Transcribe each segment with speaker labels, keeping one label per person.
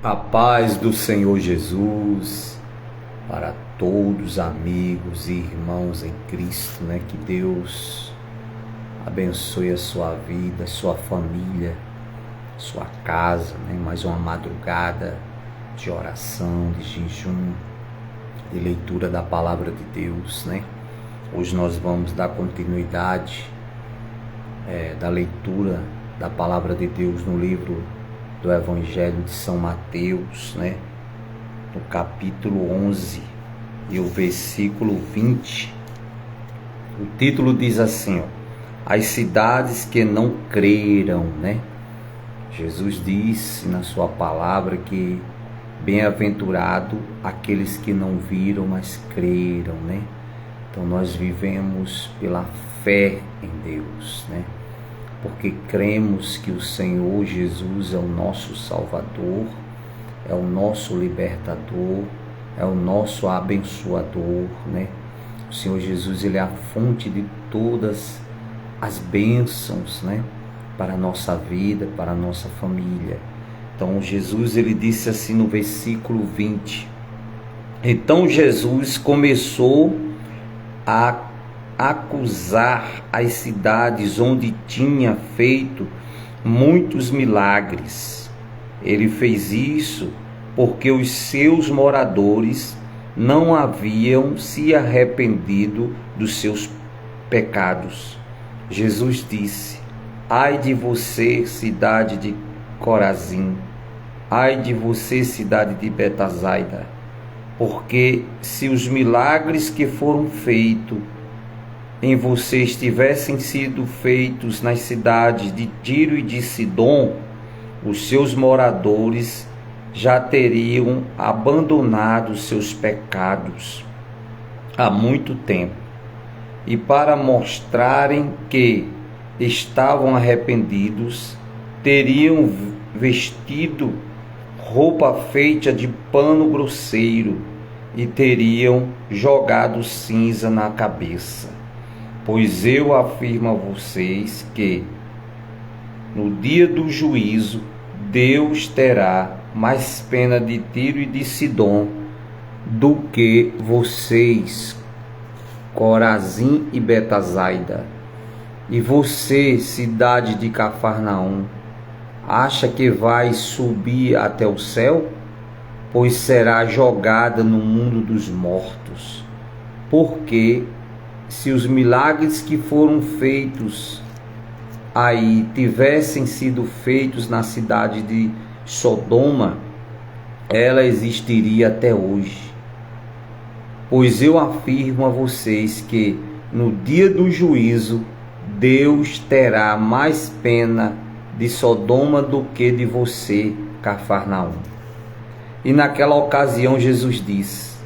Speaker 1: A paz do Senhor Jesus para todos, amigos e irmãos em Cristo, né? Que Deus abençoe a sua vida, sua família, sua casa, né? Mais uma madrugada de oração, de jejum, de leitura da palavra de Deus, né? Hoje nós vamos dar continuidade da leitura da palavra de Deus no livro do Evangelho de São Mateus, né? No capítulo 11 e o versículo 20. O título diz assim, as cidades que não creram, né? Jesus disse na sua palavra que bem-aventurado aqueles que não viram, mas creram, né? Então nós vivemos pela fé em Deus, né? Porque cremos que o Senhor Jesus é o nosso Salvador, é o nosso libertador, é o nosso abençoador, né? O Senhor Jesus, ele é a fonte de todas as bênçãos, né? Para a nossa vida, para a nossa família. Então Jesus, ele disse assim no versículo 20, então Jesus começou a acusar as cidades onde tinha feito muitos milagres. Ele fez isso porque os seus moradores não haviam se arrependido dos seus pecados. Jesus disse, ai de você, cidade de Corazim, ai de você, cidade de Betsaida, porque se os milagres que foram feitos em vocês tivessem sido feitos nas cidades de Tiro e de Sidom, os seus moradores já teriam abandonado seus pecados há muito tempo. E para mostrarem que estavam arrependidos, teriam vestido roupa feita de pano grosseiro e teriam jogado cinza na cabeça. Pois eu afirmo a vocês que, no dia do juízo, Deus terá mais pena de Tiro e de Sidom do que vocês, Corazim e Betsaida. E você, cidade de Cafarnaum, acha que vai subir até o céu? Pois será jogada no mundo dos mortos. Porque se os milagres que foram feitos aí tivessem sido feitos na cidade de Sodoma, ela existiria até hoje. Pois eu afirmo a vocês que no dia do juízo, Deus terá mais pena de Sodoma do que de você, Cafarnaum. E naquela ocasião Jesus disse,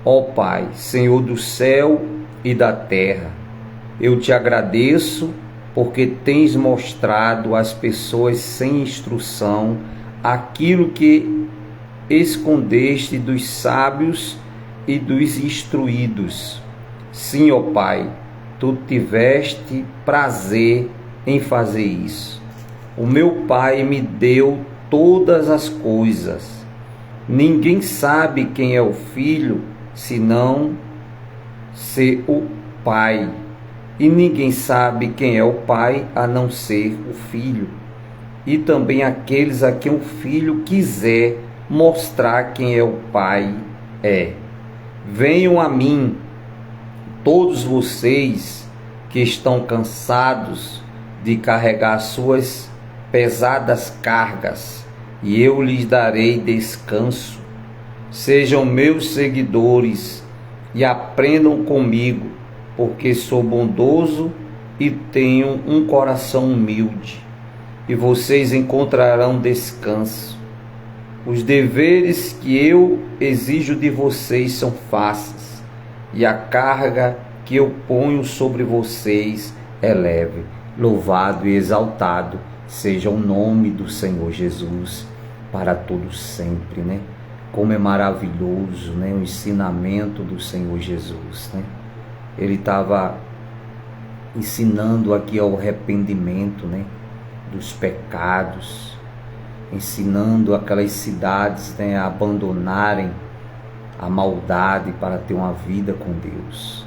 Speaker 1: ó Pai, Senhor do céu e da terra, eu te agradeço porque tens mostrado às pessoas sem instrução aquilo que escondeste dos sábios e dos instruídos. Sim, ó Pai, tu tiveste prazer em fazer isso. O meu Pai me deu todas as coisas. Ninguém sabe quem é o Filho, senão ser o Pai, e ninguém sabe quem é o Pai a não ser o Filho, e também aqueles a quem o Filho quiser mostrar quem é o Pai é. Venham a mim, todos vocês que estão cansados de carregar suas pesadas cargas, e eu lhes darei descanso. Sejam meus seguidores e aprendam comigo, porque sou bondoso e tenho um coração humilde, e vocês encontrarão descanso. Os deveres que eu exijo de vocês são fáceis, e a carga que eu ponho sobre vocês é leve. Louvado e exaltado seja o nome do Senhor Jesus para todos sempre, né? Como é maravilhoso, né, o ensinamento do Senhor Jesus, né? Ele estava ensinando aqui ao arrependimento, né, dos pecados, ensinando aquelas cidades, né, a abandonarem a maldade para ter uma vida com Deus.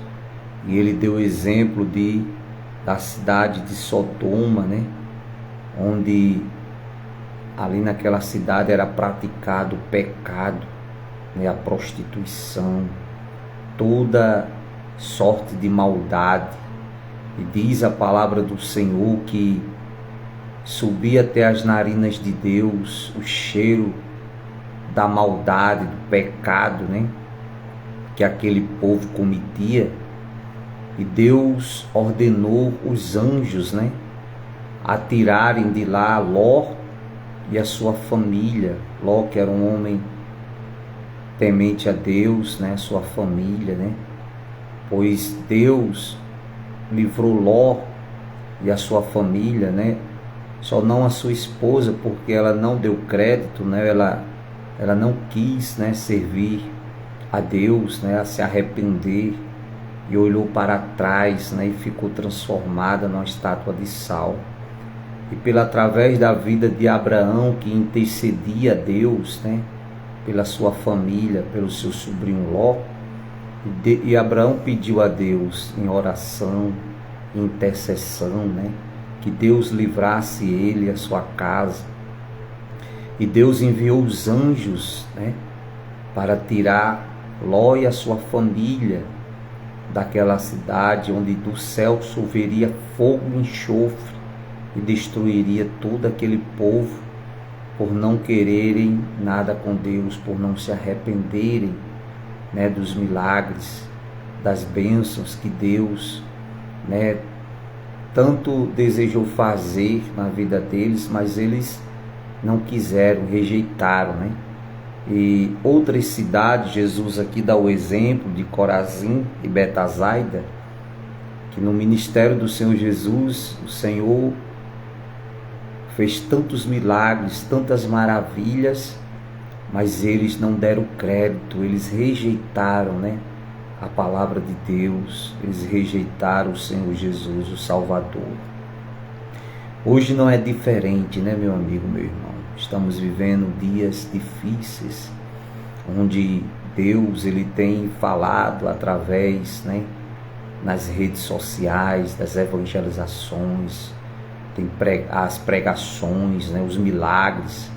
Speaker 1: E ele deu o exemplo da cidade de Sodoma, né, onde ali naquela cidade era praticado o pecado, né, a prostituição, toda sorte de maldade. E diz a palavra do Senhor que subia até as narinas de Deus o cheiro da maldade, do pecado, né, que aquele povo cometia. E Deus ordenou os anjos, né, a tirarem de lá Ló e a sua família. Ló, que era um homem temente a Deus, né, sua família, né, pois Deus livrou Ló e a sua família, né, só não a sua esposa, porque ela não deu crédito, né, ela não quis, né, servir a Deus, né, a se arrepender, e olhou para trás, né, e ficou transformada numa estátua de sal. E através da vida de Abraão, que intercedia a Deus, né, pela sua família, pelo seu sobrinho Ló, e Abraão pediu a Deus em oração, em intercessão, né, que Deus livrasse ele e a sua casa. E Deus enviou os anjos, né, para tirar Ló e a sua família daquela cidade, onde do céu choveria fogo e enxofre e destruiria todo aquele povo por não quererem nada com Deus, por não se arrependerem, né, dos milagres, das bênçãos que Deus, né, tanto desejou fazer na vida deles, mas eles não quiseram, rejeitaram, né? E outras cidades, Jesus aqui dá o exemplo de Corazim e Betsaida, que no ministério do Senhor Jesus, o Senhor fez tantos milagres, tantas maravilhas, mas eles não deram crédito, eles rejeitaram, né, a palavra de Deus, eles rejeitaram o Senhor Jesus, o Salvador. Hoje não é diferente, né, meu amigo, meu irmão? Estamos vivendo dias difíceis, onde Deus ele tem falado através, né, nas redes sociais, das evangelizações, tem as pregações, né, os milagres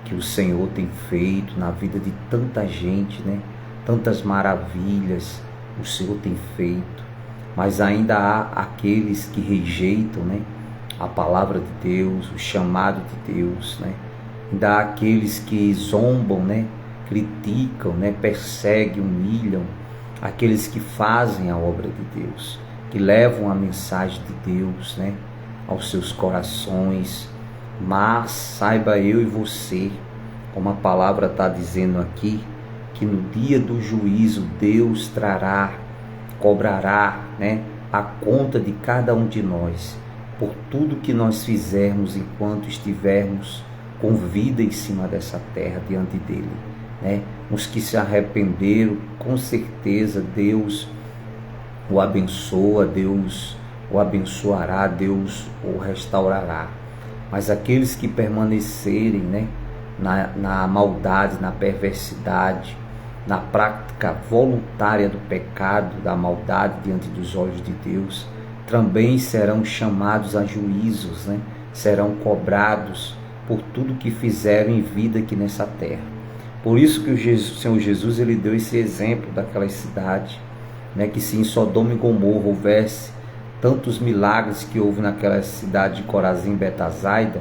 Speaker 1: que o Senhor tem feito na vida de tanta gente, né, tantas maravilhas o Senhor tem feito, mas ainda há aqueles que rejeitam, né, a palavra de Deus, o chamado de Deus, né? Ainda há aqueles que zombam, né, criticam, né, perseguem, humilham aqueles que fazem a obra de Deus, que levam a mensagem de Deus, né, aos seus corações. Mas saiba eu e você, como a palavra está dizendo aqui, que no dia do juízo Deus cobrará, né, a conta de cada um de nós por tudo que nós fizermos enquanto estivermos com vida em cima dessa terra diante dele, né? Os que se arrependeram, com certeza Deus o abençoa, Deus o abençoará, Deus o restaurará. Mas aqueles que permanecerem, né, na maldade, na perversidade, na prática voluntária do pecado, da maldade diante dos olhos de Deus, também serão chamados a juízos, né? Serão cobrados por tudo que fizeram em vida aqui nessa terra. Por isso que o Senhor Jesus ele deu esse exemplo daquelas cidades, né? Que se em Sodoma e Gomorra houvesse tantos milagres que houve naquela cidade de Corazim e Betsaida,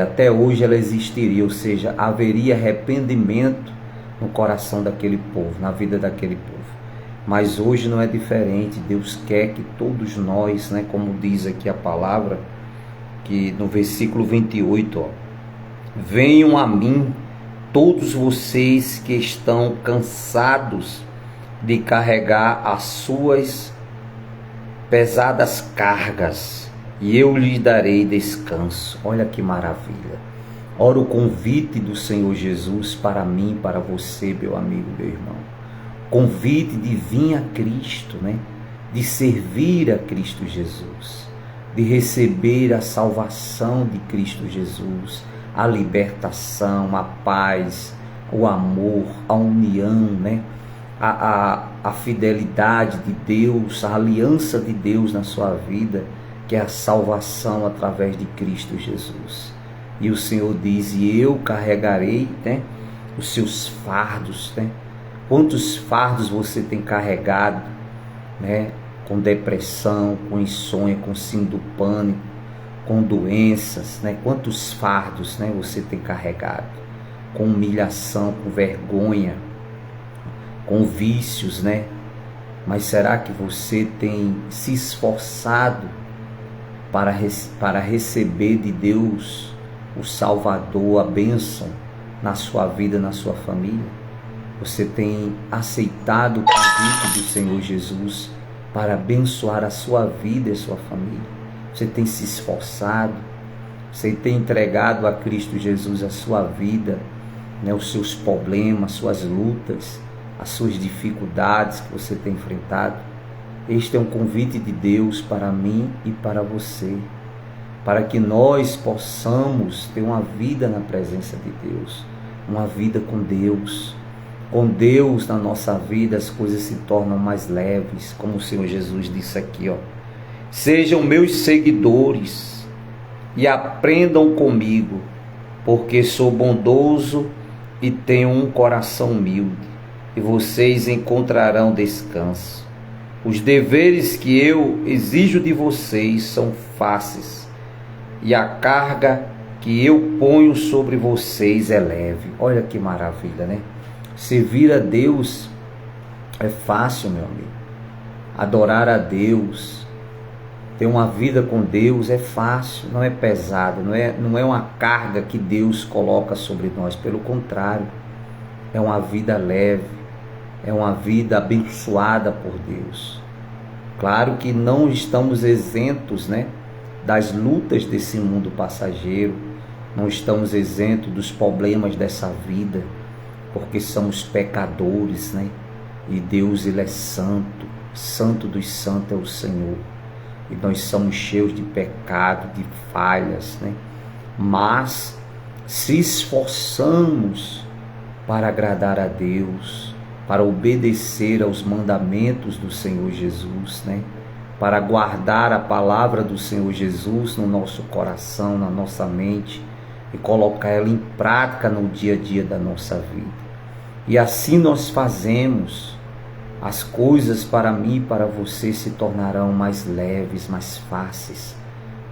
Speaker 1: até hoje ela existiria, ou seja, haveria arrependimento no coração daquele povo, na vida daquele povo. Mas hoje não é diferente. Deus quer que todos nós, né, como diz aqui a palavra, que no versículo 28, venham a mim todos vocês que estão cansados de carregar as suas pesadas cargas, e eu lhes darei descanso. Olha que maravilha. Ora, o convite do Senhor Jesus para mim, para você, meu amigo, meu irmão. Convite de vir a Cristo, né? De servir a Cristo Jesus, de receber a salvação de Cristo Jesus, a libertação, a paz, o amor, a união, né? A fidelidade de Deus, a aliança de Deus na sua vida, que é a salvação através de Cristo Jesus. E o Senhor diz: e eu carregarei, né, os seus fardos, né? Quantos fardos você tem carregado, né? Com depressão, com insônia, com síndrome do pânico, com doenças, né? Quantos fardos, né, você tem carregado? Com humilhação, com vergonha, com vícios, né? Mas será que você tem se esforçado para receber de Deus o Salvador, a bênção na sua vida, na sua família? Você tem aceitado o convite do Senhor Jesus para abençoar a sua vida e a sua família? Você tem se esforçado? Você tem entregado a Cristo Jesus a sua vida, né, os seus problemas, suas lutas, as suas dificuldades que você tem enfrentado? Este é um convite de Deus para mim e para você, para que nós possamos ter uma vida na presença de Deus, uma vida com Deus. Com Deus na nossa vida as coisas se tornam mais leves, como o Senhor Jesus disse aqui, ó. Sejam meus seguidores e aprendam comigo, porque sou bondoso e tenho um coração humilde, e vocês encontrarão descanso. Os deveres que eu exijo de vocês são fáceis, e a carga que eu ponho sobre vocês é leve. Olha que maravilha, né? Servir a Deus é fácil, meu amigo. Adorar a Deus, ter uma vida com Deus é fácil, não é pesado, não é uma carga que Deus coloca sobre nós. Pelo contrário, é uma vida leve, é uma vida abençoada por Deus. Claro que não estamos isentos, né, das lutas desse mundo passageiro, não estamos isentos dos problemas dessa vida, porque somos pecadores, né? E Deus, Ele é santo, santo dos santos é o Senhor. E nós somos cheios de pecado, de falhas, né? Mas se esforçamos para agradar a Deus, para obedecer aos mandamentos do Senhor Jesus, né? Para guardar a palavra do Senhor Jesus no nosso coração, na nossa mente, e colocar ela em prática no dia a dia da nossa vida. E assim nós fazemos, as coisas para mim e para você se tornarão mais leves, mais fáceis,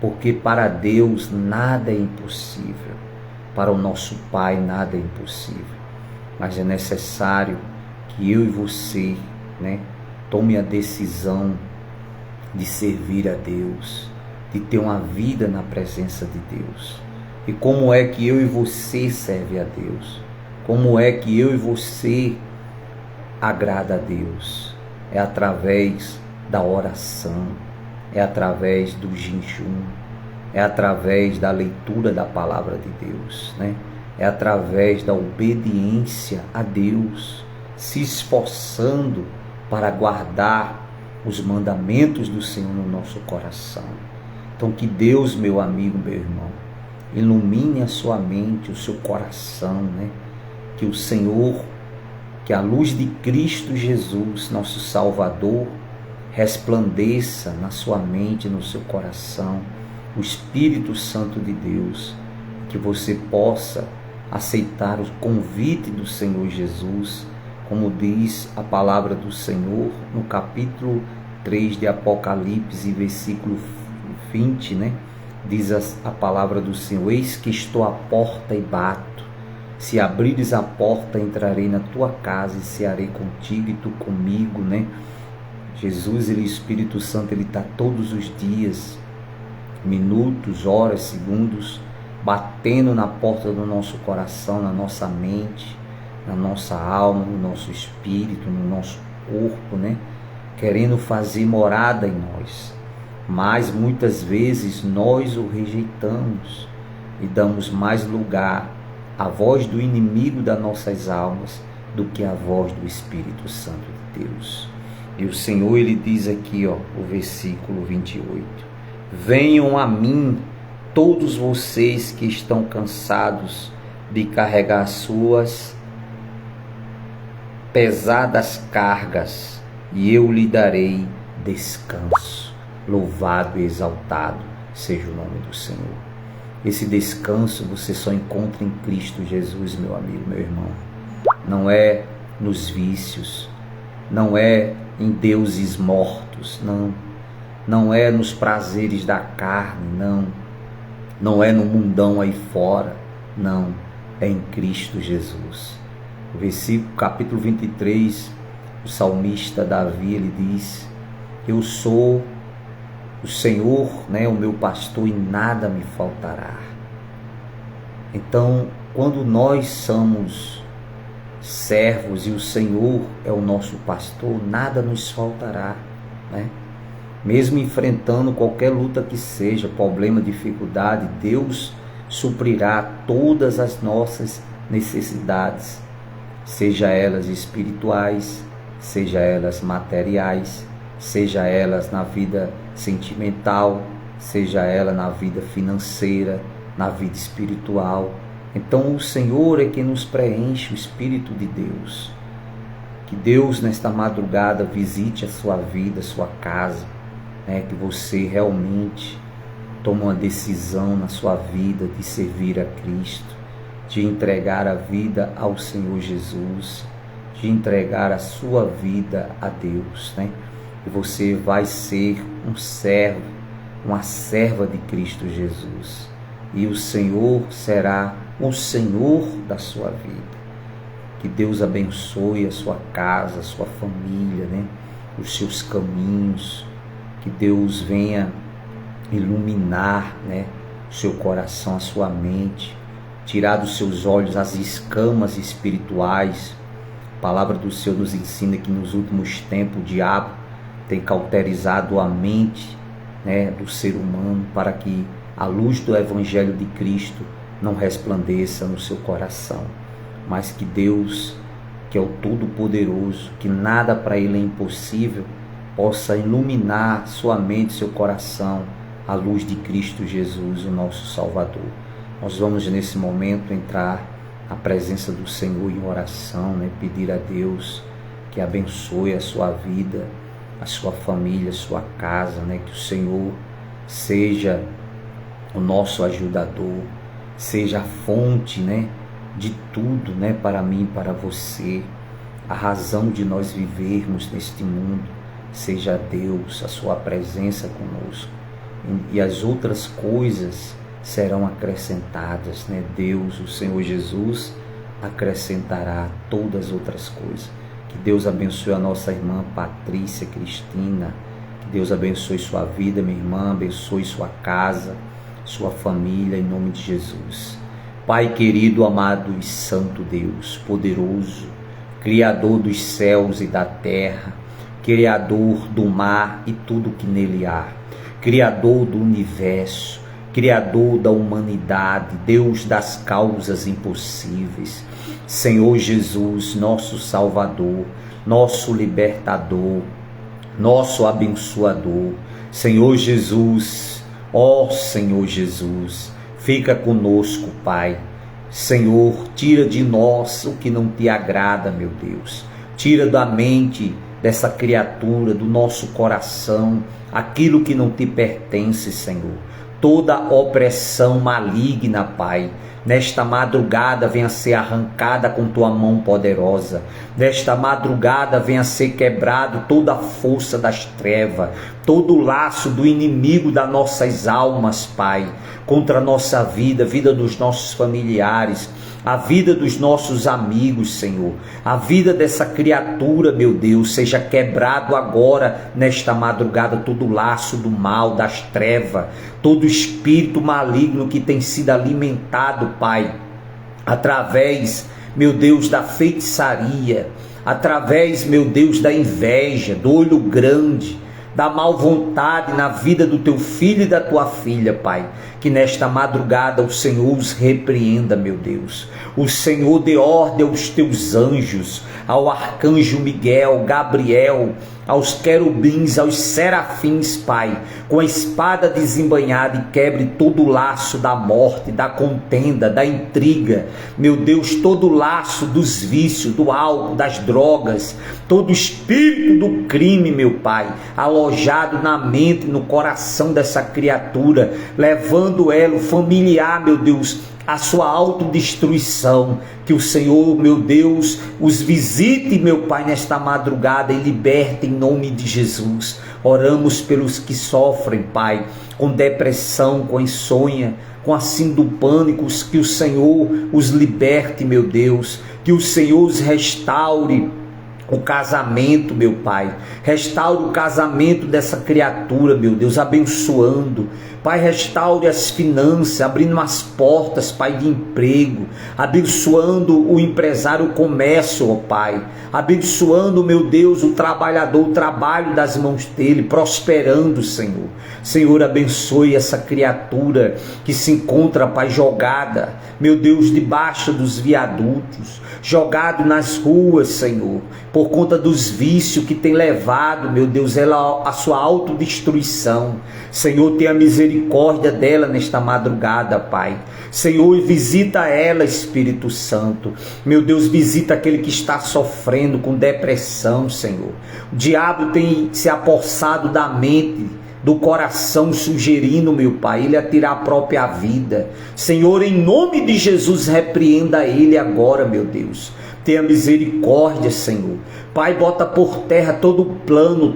Speaker 1: porque para Deus nada é impossível, para o nosso Pai nada é impossível. Mas é necessário que eu e você, né, tome a decisão de servir a Deus, de ter uma vida na presença de Deus. E como é que eu e você serve a Deus? Como é que eu e você agrada a Deus? É através da oração, é através do jejum, é através da leitura da palavra de Deus, né? É através da obediência a Deus, se esforçando para guardar os mandamentos do Senhor no nosso coração. Então que Deus, meu amigo, meu irmão, ilumine a sua mente, o seu coração, né? Que o Senhor, que a luz de Cristo Jesus, nosso Salvador, resplandeça na sua mente, no seu coração, o Espírito Santo de Deus, que você possa aceitar o convite do Senhor Jesus, como diz a palavra do Senhor no capítulo 3 de Apocalipse, versículo 20, né? Diz a palavra do Senhor: eis que estou à porta e bato. Se abrires a porta, entrarei na tua casa e cearei contigo e tu comigo, né? Jesus, Ele, Espírito Santo, Ele está todos os dias, minutos, horas, segundos, batendo na porta do nosso coração, na nossa mente, na nossa alma, no nosso espírito, no nosso corpo, né? Querendo fazer morada em nós. Mas muitas vezes nós o rejeitamos e damos mais lugar à voz do inimigo das nossas almas do que à voz do Espírito Santo de Deus. E o Senhor, Ele diz aqui, ó, o versículo 28: venham a mim todos vocês que estão cansados de carregar suas pesadas cargas, e eu lhe darei descanso. Louvado e exaltado seja o nome do Senhor. Esse descanso você só encontra em Cristo Jesus, meu amigo, meu irmão. Não é nos vícios, não é em deuses mortos, não é nos prazeres da carne, não é no mundão aí fora, não, é em Cristo Jesus. O versículo, capítulo 23, o salmista Davi, ele diz: eu sou o Senhor, o meu pastor, e nada me faltará. Então, quando nós somos servos e o Senhor é o nosso pastor, nada nos faltará, Mesmo enfrentando qualquer luta que seja, problema, dificuldade, Deus suprirá todas as nossas necessidades, seja elas espirituais, seja elas materiais, seja elas na vida sentimental, seja ela na vida financeira, na vida espiritual. Então o Senhor é quem nos preenche, o Espírito de Deus. Que Deus nesta madrugada visite a sua vida, a sua casa, que você realmente tome uma decisão na sua vida de servir a Cristo, de entregar a vida ao Senhor Jesus, de entregar a sua vida a Deus, E você vai ser um servo, uma serva de Cristo Jesus. E o Senhor será o Senhor da sua vida. Que Deus abençoe a sua casa, a sua família, os seus caminhos. Que Deus venha iluminar, o seu coração, a sua mente, tirar dos seus olhos as escamas espirituais. A palavra do Senhor nos ensina que nos últimos tempos o diabo tem cauterizado a mente, do ser humano, para que a luz do Evangelho de Cristo não resplandeça no seu coração, mas que Deus, que é o Todo-Poderoso, que nada para Ele é impossível, possa iluminar sua mente, seu coração, a luz de Cristo Jesus, o nosso Salvador. Nós vamos nesse momento entrar na presença do Senhor em oração, pedir a Deus que abençoe a sua vida, a sua família, a sua casa, que o Senhor seja o nosso ajudador, seja a fonte, de tudo, para mim e para você. A razão de nós vivermos neste mundo seja Deus, a sua presença conosco. E as outras coisas serão acrescentadas, Deus, o Senhor Jesus, acrescentará todas as outras coisas. Que Deus abençoe a nossa irmã Patrícia Cristina. Que Deus abençoe sua vida, minha irmã, abençoe sua casa, sua família, em nome de Jesus. Pai querido, amado e santo Deus, poderoso, Criador dos céus e da terra, Criador do mar e tudo que nele há, Criador do universo, Criador da humanidade, Deus das causas impossíveis, Senhor Jesus, nosso Salvador, nosso Libertador, nosso Abençoador, Senhor Jesus, ó Senhor Jesus, fica conosco, Pai. Senhor, tira de nós o que não te agrada, meu Deus. Tira da mente dessa criatura, do nosso coração, aquilo que não te pertence, Senhor. Toda opressão maligna, Pai, nesta madrugada venha ser arrancada com tua mão poderosa. Nesta madrugada venha ser quebrado toda a força das trevas, todo o laço do inimigo das nossas almas, Pai, contra a nossa vida, a vida dos nossos familiares, a vida dos nossos amigos, Senhor. A vida dessa criatura, meu Deus, seja quebrado agora, nesta madrugada, todo o laço do mal, das trevas, todo espírito maligno que tem sido alimentado, Pai, através, meu Deus, da feitiçaria, através, meu Deus, da inveja, do olho grande, da mal vontade na vida do teu filho e da tua filha, Pai. Que nesta madrugada o Senhor os repreenda, meu Deus. O Senhor dê ordem aos teus anjos, ao arcanjo Miguel, Gabriel, aos querubins, aos serafins, Pai, com a espada desembainhada, e quebre todo o laço da morte, da contenda, da intriga, meu Deus, todo o laço dos vícios, do álcool, das drogas, todo o espírito do crime, meu Pai, alojado na mente, no coração dessa criatura, levando ela, o familiar, meu Deus, a sua autodestruição. Que o Senhor, meu Deus, os visite, meu Pai, nesta madrugada e liberte em nome de Jesus. Oramos pelos que sofrem, Pai, com depressão, com insônia, com a síndrome do pânico, que o Senhor os liberte, meu Deus, que o Senhor os restaure o casamento, meu Pai, restaure o casamento dessa criatura, meu Deus, abençoando, Pai, restaure as finanças, abrindo as portas, Pai, de emprego, abençoando o empresário, o comércio, ó Pai, abençoando, meu Deus, o trabalhador, o trabalho das mãos dele, prosperando, Senhor. Senhor, abençoe essa criatura que se encontra, Pai, jogada, meu Deus, debaixo dos viadutos, jogado nas ruas, Senhor, por conta dos vícios que tem levado, meu Deus, ela a sua autodestruição. Senhor, tenha misericórdia dela nesta madrugada, Pai. Senhor, visita ela, Espírito Santo. Meu Deus, visita aquele que está sofrendo com depressão, Senhor. O diabo tem se apossado da mente, do coração, sugerindo, meu Pai, ele a tirar a própria vida. Senhor, em nome de Jesus, repreenda ele agora, meu Deus. Tenha misericórdia, Senhor. Pai, bota por terra todo o plano,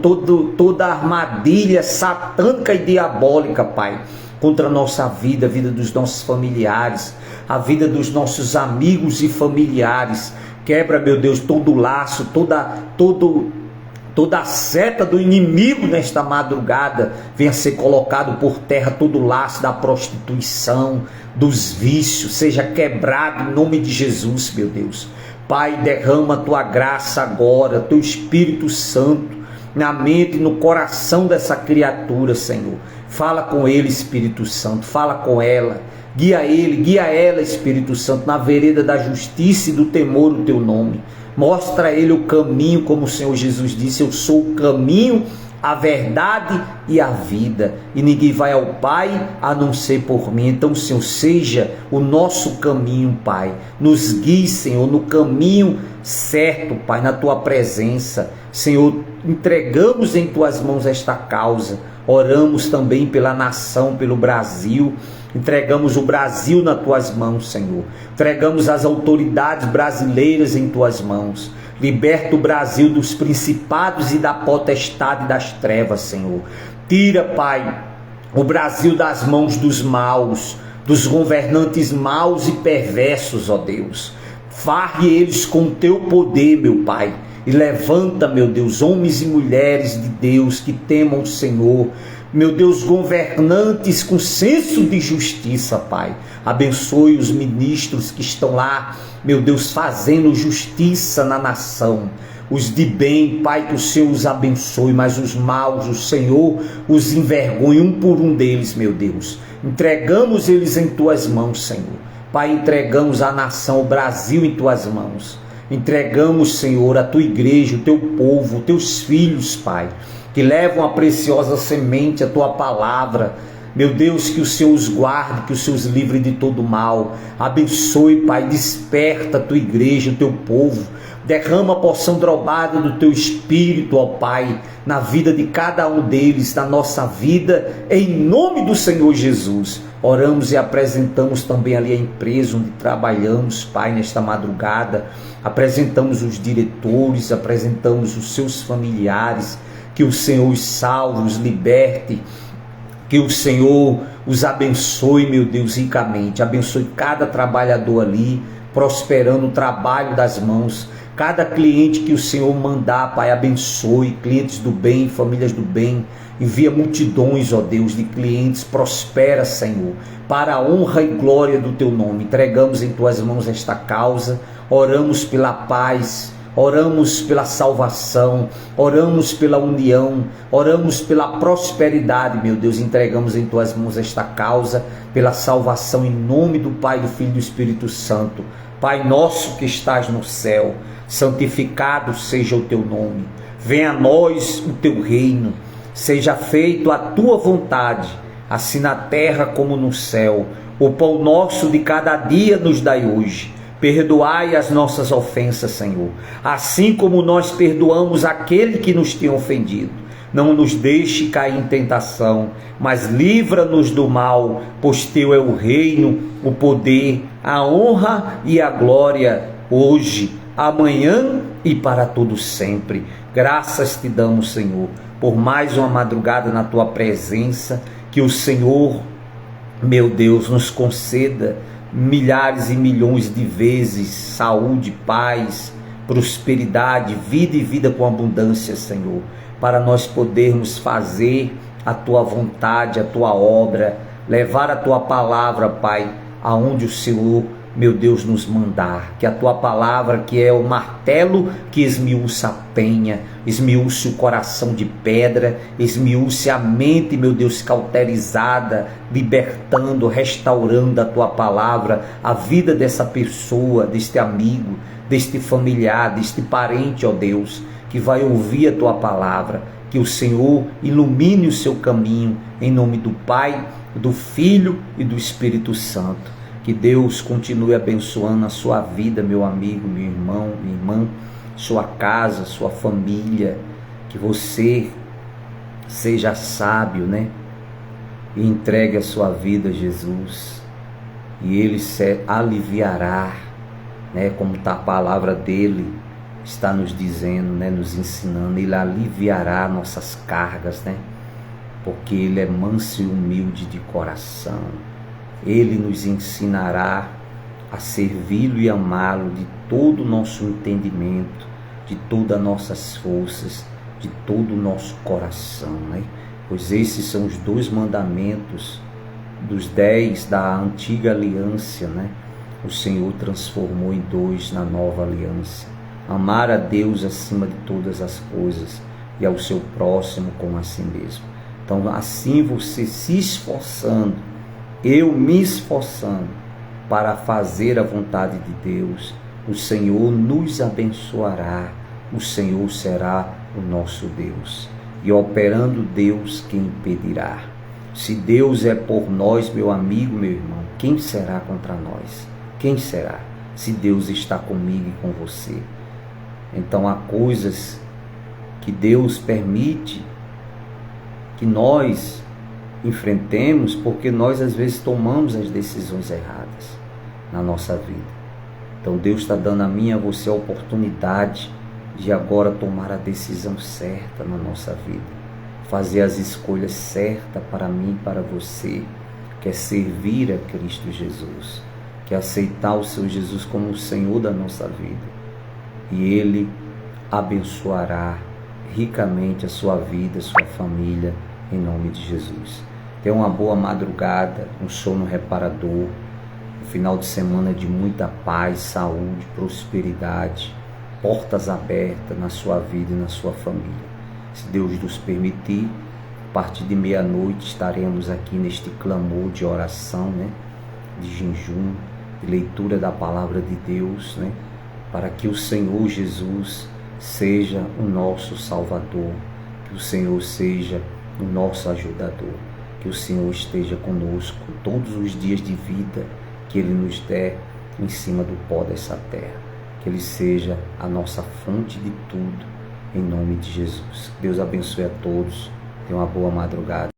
Speaker 1: toda a armadilha satânica e diabólica, Pai, contra a nossa vida, a vida dos nossos familiares, a vida dos nossos amigos e familiares. Quebra, meu Deus, todo o laço, toda a seta do inimigo nesta madrugada. Venha ser colocado por terra todo o laço da prostituição, dos vícios, seja quebrado em nome de Jesus, meu Deus. Pai, derrama a tua graça agora, teu Espírito Santo, na mente e no coração dessa criatura, Senhor. Fala com ele, Espírito Santo, fala com ela. Guia ele, guia ela, Espírito Santo, na vereda da justiça e do temor do teu nome. Mostra a ele o caminho, como o Senhor Jesus disse: eu sou o caminho, a verdade e a vida, e ninguém vai ao Pai a não ser por mim. Então, Senhor, seja o nosso caminho, Pai. Nos guie, Senhor, no caminho certo, Pai, na tua presença. Senhor, entregamos em tuas mãos esta causa. Oramos também pela nação, pelo Brasil. Entregamos o Brasil nas tuas mãos, Senhor. Entregamos as autoridades brasileiras em tuas mãos. Liberta o Brasil dos principados e da potestade das trevas, Senhor. Tira, Pai, o Brasil das mãos dos maus, dos governantes maus e perversos, ó Deus. Varre eles com o teu poder, meu Pai. E levanta, meu Deus, homens e mulheres de Deus que temam o Senhor. Meu Deus, governantes com senso de justiça, Pai. Abençoe os ministros que estão lá, meu Deus, fazendo justiça na nação. Os de bem, Pai, que o Senhor os abençoe, mas os maus, o Senhor os envergonhe um por um deles, meu Deus. Entregamos eles em tuas mãos, Senhor. Pai, entregamos a nação, o Brasil em tuas mãos. Entregamos, Senhor, a tua igreja, o teu povo, os teus filhos, Pai, que levam a preciosa semente, a tua palavra. Meu Deus, que o Senhor os guarde, que o Senhor os livre de todo mal. Abençoe, Pai, desperta a tua igreja, o teu povo. Derrama a porção drogada do teu Espírito, ó Pai, na vida de cada um deles, na nossa vida, em nome do Senhor Jesus. Oramos e apresentamos também ali a empresa onde trabalhamos, Pai, nesta madrugada. Apresentamos os diretores, apresentamos os seus familiares. Que o Senhor os salve, os liberte, que o Senhor os abençoe, meu Deus, ricamente. Abençoe cada trabalhador ali, prosperando o trabalho das mãos. Cada cliente que o Senhor mandar, Pai, abençoe, clientes do bem, famílias do bem. Envia multidões, ó Deus, de clientes, prospera, Senhor, para a honra e glória do teu nome. Entregamos em tuas mãos esta causa, oramos pela paz, oramos pela salvação, oramos pela união, oramos pela prosperidade, meu Deus, entregamos em tuas mãos esta causa, pela salvação em nome do Pai, do Filho e do Espírito Santo. Pai nosso que estás no céu, santificado seja o teu nome, venha a nós o teu reino, seja feito a tua vontade, assim na terra como no céu. O pão nosso de cada dia nos dai hoje. Perdoai as nossas ofensas, Senhor, assim como nós perdoamos aquele que nos tem ofendido. Não nos deixe cair em tentação, mas livra-nos do mal, pois teu é o reino, o poder, a honra e a glória, hoje, amanhã e para todo sempre. Graças te damos, Senhor, por mais uma madrugada na tua presença. Que o Senhor, meu Deus, nos conceda milhares e milhões de vezes saúde, paz, prosperidade, vida e vida com abundância, Senhor, para nós podermos fazer a tua vontade, a tua obra, levar a tua palavra, Pai, aonde o Senhor, meu Deus, nos mandar. Que a tua palavra, que é o martelo que esmiuça a penha, esmiuce o coração de pedra, esmiuce a mente, meu Deus, cauterizada, libertando, restaurando a tua palavra, a vida dessa pessoa, deste amigo, deste familiar, deste parente, ó Deus, que vai ouvir a tua palavra. Que o Senhor ilumine o seu caminho, em nome do Pai, do Filho e do Espírito Santo. Que Deus continue abençoando a sua vida, meu amigo, meu irmão, minha irmã, sua casa, sua família. Que você seja sábio, né? E entregue a sua vida a Jesus. E Ele se aliviará, né? Como está a palavra dEle, está nos dizendo, né? Nos ensinando. Ele aliviará nossas cargas, né? Porque Ele é manso e humilde de coração. Ele nos ensinará a servi-lo e amá-lo de todo o nosso entendimento, de todas as nossas forças, de todo o nosso coração, né? Pois esses são os 2 mandamentos dos 10 da antiga aliança, né? O Senhor transformou em 2 na nova aliança. Amar a Deus acima de todas as coisas e ao seu próximo como a si mesmo. Então, assim você se esforçando, eu me esforçando para fazer a vontade de Deus, o Senhor nos abençoará, o Senhor será o nosso Deus. E operando Deus, quem impedirá? Se Deus é por nós, meu amigo, meu irmão, quem será contra nós? Quem será? Se Deus está comigo e com você. Então há coisas que Deus permite que nós enfrentemos, porque nós às vezes tomamos as decisões erradas na nossa vida. Então Deus está dando a mim e a você a oportunidade de agora tomar a decisão certa na nossa vida, fazer as escolhas certas para mim e para você, que é servir a Cristo Jesus, que é aceitar o Senhor Jesus como o Senhor da nossa vida, e Ele abençoará ricamente a sua vida, a sua família, em nome de Jesus. Tenha uma boa madrugada, um sono reparador, um final de semana de muita paz, saúde, prosperidade, portas abertas na sua vida e na sua família. Se Deus nos permitir, a partir de meia-noite estaremos aqui neste clamor de oração, né? De jejum, de leitura da palavra de Deus, né? Para que o Senhor Jesus seja o nosso Salvador, que o Senhor seja o nosso ajudador, que o Senhor esteja conosco todos os dias de vida que Ele nos der em cima do pó dessa terra, que Ele seja a nossa fonte de tudo, em nome de Jesus. Deus abençoe a todos, tenha uma boa madrugada.